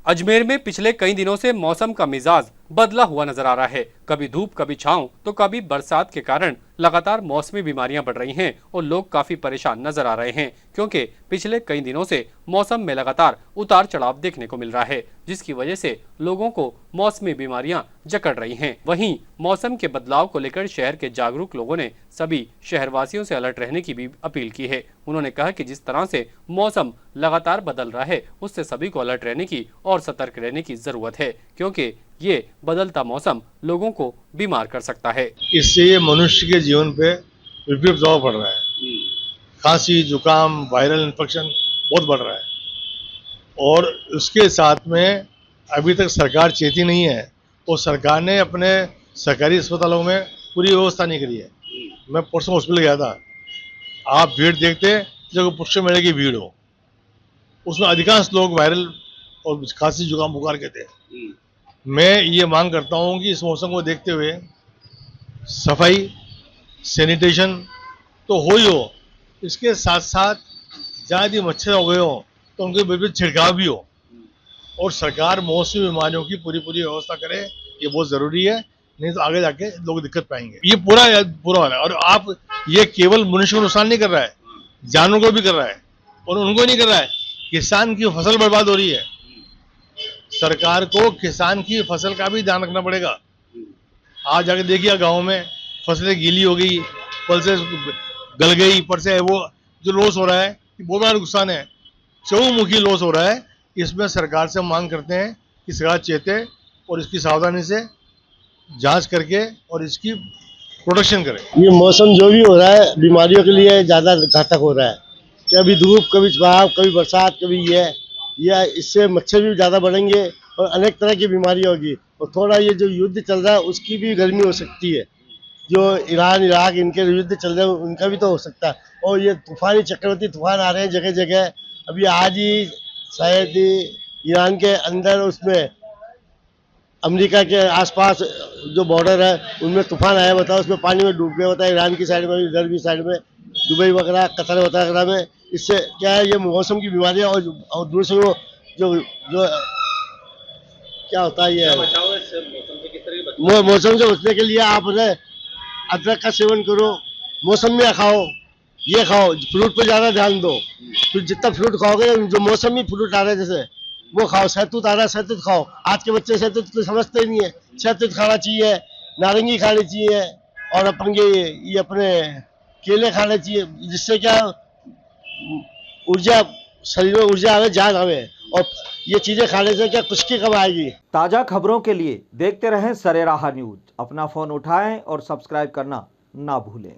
अजमेर में पिछले कई दिनों से मौसम का मिजाज बदला हुआ नजर आ रहा है। कभी धूप कभी छांव तो कभी बरसात के कारण लगातार मौसमी बीमारियां बढ़ रही हैं और लोग काफी परेशान नजर आ रहे हैं, क्योंकि पिछले कई दिनों से मौसम में लगातार उतार चढ़ाव देखने को मिल रहा है, जिसकी वजह से लोगों को मौसमी बीमारियां जकड़ रही हैं। वहीं मौसम के बदलाव को लेकर शहर के जागरूक लोगों ने सभी शहरवासियों से अलर्ट रहने की भी अपील की है। उन्होंने कहा कि जिस तरह से मौसम लगातार बदल रहा है, उससे सभी को अलर्ट रहने की और सतर्क रहने की जरूरत है, क्योंकि ये बदलता मौसम लोगों को बीमार कर सकता है। इससे ये मनुष्य के जीवन पे विपरीत प्रभाव पड़ रहा है। खांसी, जुकाम, वायरल इन्फेक्शन बहुत बढ़ रहा है और उसके साथ में अभी तक सरकार चेती नहीं है और सरकार ने अपने सरकारी अस्पतालों में पूरी व्यवस्था नहीं करी है। मैं परसों हॉस्पिटल गया था, आप भीड़ देखते जब पुष्प मेले की भीड़ हो, उसमें अधिकांश लोग वायरल और खांसी, जुकाम, बुखार के थे। मैं ये मांग करता हूँ कि इस मौसम को देखते हुए सफाई, सैनिटेशन तो हो ही हो, इसके साथ साथ जहाँ यदि मच्छर हो गए हो तो उनके विरुद्ध छिड़काव भी हो और सरकार मौसमी बीमारियों की पूरी व्यवस्था करे। ये बहुत जरूरी है, नहीं तो आगे जाके लोग दिक्कत पाएंगे। ये पूरा हाल है और आप ये केवल मनुष्य को नुकसान नहीं कर रहा है, जानवरों को भी कर रहा है और उनको नहीं कर रहा है, किसान की फसल बर्बाद हो रही है। सरकार को किसान की फसल का भी ध्यान रखना पड़ेगा। आज जाके देखिए गाँव में फसलें गीली हो गई, फल से गल गई, पर से वो जो लॉस हो रहा है बहुत बड़ा नुकसान है, चहुमुखी लॉस हो रहा है। इसमें सरकार से मांग करते हैं कि सरकार चेते और इसकी सावधानी से जांच करके और इसकी प्रोटेक्शन करे। ये मौसम जो भी हो रहा है बीमारियों के लिए ज़्यादा घातक हो रहा है। कभी धूप, कभी छाँव, कभी बरसात, कभी ये इससे मच्छर भी ज़्यादा बढ़ेंगे और अनेक तरह की बीमारी होगी। और थोड़ा ये जो युद्ध चल रहा है उसकी भी गर्मी हो सकती है, जो ईरान इराक इनके युद्ध चल रहे हैं उनका भी तो हो सकता है। और ये तूफानी चक्रवर्ती तूफान आ रहे हैं जगह जगह। अभी आज ही शायद ईरान के अंदर उसमें अमेरिका के आसपास जो बॉर्डर है उनमें तूफान आया, बताओ उसमें पानी में डूब गया, बताया ईरान की साइड में, इधर भी साइड में, दुबई वगैरह, कतर वगैरह में। इससे क्या है, ये मौसम की बीमारियां और दूसरे वो जो क्या होता है, ये मौसम से बचने के लिए आप अदरक का सेवन करो, मौसम में खाओ, ये खाओ, फ्रूट पे ज्यादा ध्यान दो। तो जितना फ्रूट खाओगे, जो मौसमी फ्रूट आ रहे हैं जैसे वो खाओ, शहतूत आ रहा है शहतूत खाओ। आज के बच्चे शहतूत को समझते ही नहीं है, शहतूत खाना चाहिए, नारंगी खानी चाहिए और अपन ये अपने केले खाने चाहिए, जिससे क्या ऊर्जा, शरीर में ऊर्जा आवे, जान आवे। और ये चीजें खाने से क्या खुश्की कब आएगी। ताजा खबरों के लिए देखते रहें सरेराह न्यूज। अपना फोन उठाएं और सब्सक्राइब करना ना भूलें।